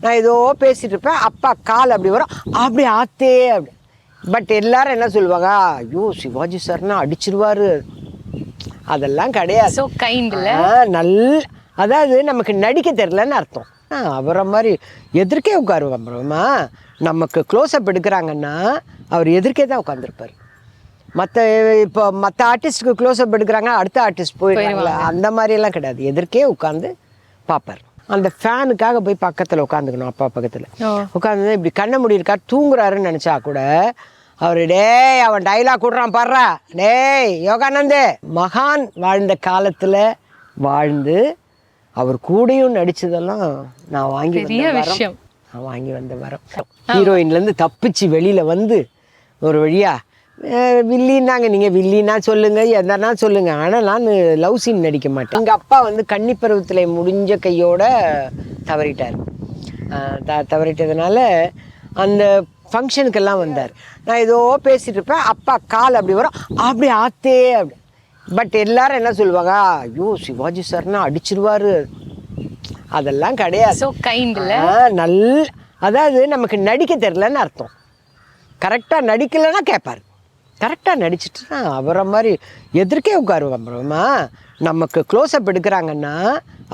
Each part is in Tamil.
நான் ஏதோ பேசிட்டு இருப்பேன், அப்பா கால் அப்படி வரும், அப்படி ஆத்தே அப்படி. பட் எல்லாரும் என்ன சொல்லுவாங்க, ஐயோ சிவாஜி சார்னா அடிச்சிருவாரு. அதெல்லாம் கிடையாது. So kind இல்ல? அதாவது நமக்கு நடிக்க தெரியலன்னு அர்த்தம். அவரை மாதிரி எதிர்க்கே உட்காருவான் அப்புறமா. நமக்கு க்ளோஸ்அப் எடுக்கிறாங்கன்னா அவர் எதிர்க்கே தான் உட்காந்துருப்பார். இப்போ மற்ற ஆர்டிஸ்ட்டுக்கு க்ளோஸ்அப் எடுக்கிறாங்க, அடுத்த ஆர்டிஸ்ட் போயிடுவாங்களா, அந்த மாதிரியெல்லாம் கிடையாது. எதிர்க்கே உட்காந்து பார்ப்பார். அந்த ஃபேனுக்காக போய் பக்கத்தில் உட்காந்துக்கணும், அப்பா பக்கத்தில் உட்காந்து இப்படி கண்ண முடியிருக்கா தூங்குறாருன்னு நினச்சா கூட அவர் டேய் அவன் டைலாக் விட்றான் பாடுறா, டேய் யோகானந்தே. மகான் வாழ்ந்த காலத்தில் வாழ்ந்து அவர் கூடயும் நடிச்சதெல்லாம் நான் வாங்கி விஷயம். நான் வாங்கி வந்த வரம். ஹீரோயின்லேருந்து தப்பிச்சு வெளியில் வந்து ஒரு வழியா வில்லின்னாங்க. நீங்கள் வில்லின்னா சொல்லுங்கள், எதனா சொல்லுங்கள், ஆனால் நான் லவ் சீன் நடிக்க மாட்டேன். எங்கள் அப்பா வந்து கன்னிப்பருவத்தில் முடிஞ்ச கையோட தவறிட்டார். தவறிட்டதுனால அந்த ஃபங்க்ஷனுக்கெல்லாம் வந்தார். நான் ஏதோ பேசிகிட்டு இருப்பேன், அப்பா கால் அப்படி வரும், அப்படி ஆத்தே அப்படி. பட் எல்லாரும் என்ன சொல்லுவாங்க, ஐயோ சிவாஜி சார்னா அடிச்சிருவாரு. அதெல்லாம் கிடையாது. So kind இல்ல? அதாவது நமக்கு நடிக்க தெரியலன்னு அர்த்தம். கரெக்டாக நடிக்கலைன்னா கேட்பார், கரெக்டாக நடிச்சிட்டுனா அவரை மாதிரி எதிர்க்கே உட்காருவான் அப்புறமா. நமக்கு க்ளோஸ்அப் எடுக்கிறாங்கன்னா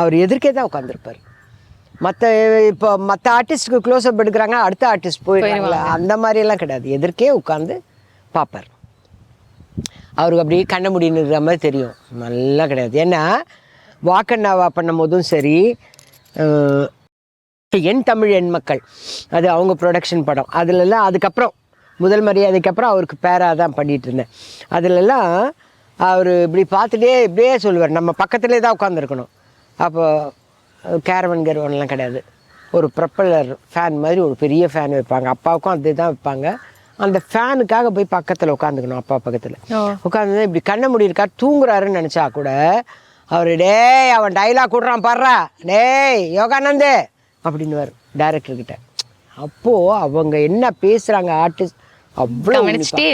அவர் எதிர்க்கே தான் உட்காந்துருப்பார். இப்போ மற்ற ஆர்டிஸ்ட்டுக்கு க்ளோஸ்அப் எடுக்கிறாங்க, அடுத்த ஆர்டிஸ்ட் போயிடுவாங்களா, அந்த மாதிரியெல்லாம் கிடையாது. எதிர்க்கே உட்காந்து பார்ப்பார். அவருக்கு அப்படியே கண்ண முடியுற மாதிரி தெரியும், நல்லா கிடையாது. ஏன்னா வாக்கண்ணாவா பண்ணும் போதும் சரி, என் தமிழ் என் மக்கள் அது அவங்க ப்ரொடக்ஷன் படம், அதுலலாம் அதுக்கப்புறம் முதல் மரியாதைக்கு அப்புறம் அவருக்கு பேராக தான் பண்ணிகிட்டு இருந்தேன். அதுலலாம் அவர் இப்படி பார்த்துட்டே இப்படியே சொல்லுவார், நம்ம பக்கத்துலேயே தான் உட்காந்துருக்கணும். அப்போ கேரவன் கேரவன்லாம் கிடையாது, ஒரு ப்ரப்பலர் ஃபேன் மாதிரி ஒரு பெரிய ஃபேன் வைப்பாங்க, அப்பாவுக்கும் அதே தான் வைப்பாங்க. அந்த ஃபேனுக்காக போய் பக்கத்தில் உட்காந்துக்கணும், அப்பா பக்கத்தில் உட்காந்து இப்படி கண்ண முடியிருக்கா தூங்குறாருன்னு நினச்சா கூட அவர் டேய் அவன் டைலாக் விட்றான் பாடுறா, டேய் யோகானந்தே அப்படின்னுவார் டைரக்டர்கிட்ட. அப்போது அவங்க என்ன பேசுகிறாங்க ஆர்டிஸ்ட் அவ்வளோ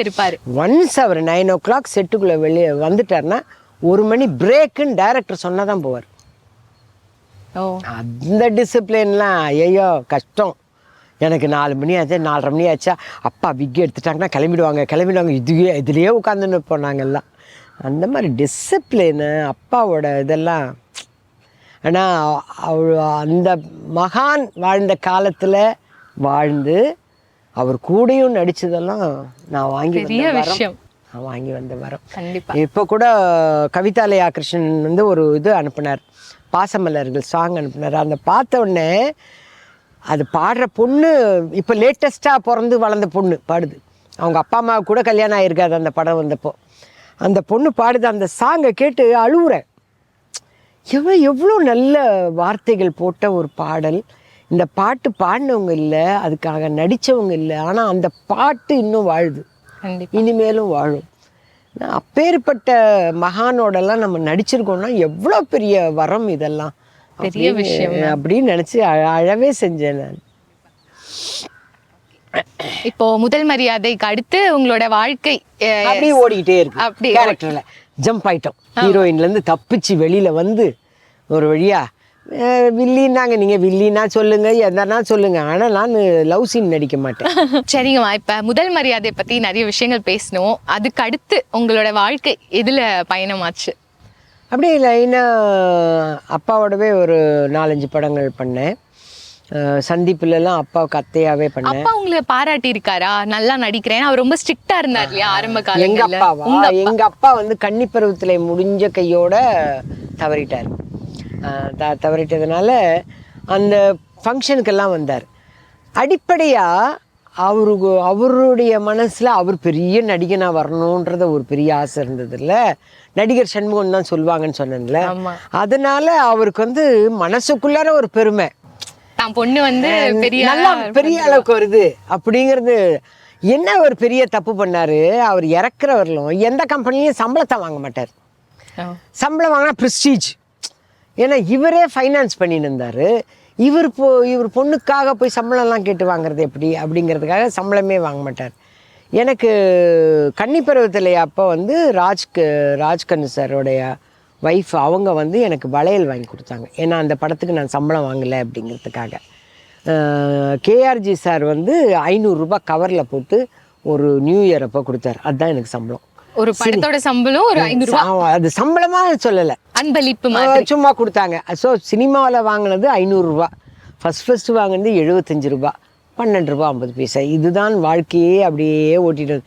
இருப்பார். ஒன்ஸ் அவர் 9 o'clock செட்டுக்குள்ளே வெளியே வந்துட்டார்னா 1 மணி பிரேக்குன்னு டைரக்டர் சொன்னால் தான் போவார். அந்த டிசிப்ளின்லாம் ஐயோ கஷ்டம். எனக்கு 4 மணி ஆச்சு, 4:30 மணி ஆச்சா, அப்பா விக் எடுத்துட்டாங்கன்னா கிளம்பிடுவாங்க இதுலேயே உட்காந்துன்னு இருப்போம் நாங்கள்லாம். அந்த மாதிரி டிசிப்ளினு அப்பாவோட இதெல்லாம். ஆனால் அந்த மகான் வாழ்ந்த காலத்தில் வாழ்ந்து அவர் கூடயும் நடித்ததெல்லாம் நான் வாங்கி வந்த வரம். இப்போ கூட கவிதாலயா கிருஷ்ணன் வந்து ஒரு இது அனுப்புனார், பாசமலர்கள் சாங் அனுப்புனார். அந்த பார்த்த உடனே அது பாடுற பொண்ணு இப்போ லேட்டஸ்ட்டாக பிறந்து வளர்ந்த பொண்ணு பாடுது. அவங்க அப்பா அம்மா கூட கல்யாணம் ஆகிருக்காது அந்த படம் வந்தப்போ. அந்த பொண்ணு பாடுது, அந்த சாங்கை கேட்டு அழுவுறேன். எவ்வளோ நல்ல வார்த்தைகள் போட்ட ஒரு பாடல். இந்த பாட்டு பாடினவங்க இல்லை, அதுக்காக நடித்தவங்க இல்லை, ஆனால் அந்த பாட்டு இன்னும் வாழுது, இனிமேலும் வாழும். அப்பேற்பட்ட மகானோடெல்லாம் நம்ம நடிச்சிருக்கோம்னா எவ்வளோ பெரிய வரம் இதெல்லாம், பெரிய விஷயம் அப்படின்னு நினச்சி அழவே செஞ்சேன் நான். இப்போ முதல் மரியாதைக்கு அடுத்து உங்களோட வாழ்க்கை அப்படியே ஓடிக்கிட்டே இருக்கு. அப்படி கேரக்டர்ல ஜம்ப் ஆயிட்டோம். ஹீரோயின்லேருந்து தப்பிச்சு வெளியில வந்து ஒரு வழியா வில்லின்னாங்க. நீங்க வில்லின்னா சொல்லுங்க, எதனா சொல்லுங்க, ஆனா நான் லவ் சீன் நடிக்க மாட்டேன். சரிங்கம்மா, இப்ப முதல் மரியாதை பத்தி நிறைய விஷயங்கள் பேசணும். அதுக்கு அடுத்து உங்களோட வாழ்க்கை எதுல பயணமாச்சு? அப்படியே லைனாக அப்பாவோடவே ஒரு 4-5 படங்கள் பண்ணேன். சந்திப்புலலாம் அப்பாவுக்கு அத்தையாவே பண்ணேன். அப்பா உங்களை பாராட்டி இருக்காரா, நல்லா நடிக்கிறேன்? அவர் ரொம்ப ஸ்ட்ரிக்டா இருந்தார் இல்லையா ஆரம்ப காலத்துல? எங்க அப்பாவா? எங்க அப்பா வந்து கன்னிப்பருவத்துல முடிஞ்ச கையோட தவறிட்டார். தவறிட்டதுனால அந்த ஃபங்க்ஷனுக்கெல்லாம் வந்தார். அடிப்படையாக அவருடைய மனசில் அவர் பெரிய நடிகனாக வரணுன்றத ஒரு பெரிய ஆசை இருந்ததில்ல. நடிகர் சண்முகம் தான் சொல்லுவாங்கன்னு சொன்னேன்ல, அதனால அவருக்கு வந்து மனசுக்குள்ளார ஒரு பெருமை, தான் பொண்ணு வந்து பெரிய அளவுக்கு வருது அப்படிங்கிறது. என்ன ஒரு பெரிய தப்பு பண்ணாரு, அவர் இறக்குறவர்களும் எந்த கம்பெனிலையும் சம்பளத்தை வாங்க மாட்டார். சம்பளம் வாங்கினா ப்ரெஸ்டீஜ். ஏன்னா இவரே ஃபைனான்ஸ் பண்ணின்னு இருந்தார். இவர் பொண்ணுக்காக போய் சம்பளம்லாம் கேட்டு வாங்குறது எப்படி அப்படிங்கிறதுக்காக சம்பளமே வாங்க மாட்டார். எனக்கு கன்னிப்பருவத்தில் அப்போ வந்து ராஜ்கண்ணு சாரோடைய ஒய்ஃப் அவங்க வந்து எனக்கு வளையல் வாங்கி கொடுத்தாங்க. ஏன்னா அந்த படத்துக்கு நான் சம்பளம் வாங்கலை அப்படிங்கிறதுக்காக. கேஆர்ஜி சார் வந்து 500 ரூபாய் போட்டு ஒரு நியூ இயர் அப்போ கொடுத்தாரு. அதுதான் எனக்கு சம்பளம். ஒரு படத்தோட சம்பளம் ஒரு 500 ரூபாய் அது சம்பளமாக சொல்லலை, அன்பளிப்பு மாதிரி சும்மா கொடுத்தாங்க. ஸோ சினிமாவில் வாங்கினது 500 ரூபா, ஃபஸ்ட்டு வாங்கினது 75 ரூபா, 12 ரூபா 50 பைசா. இதுதான் வாழ்க்கையே அப்படியே ஓட்டிட்டு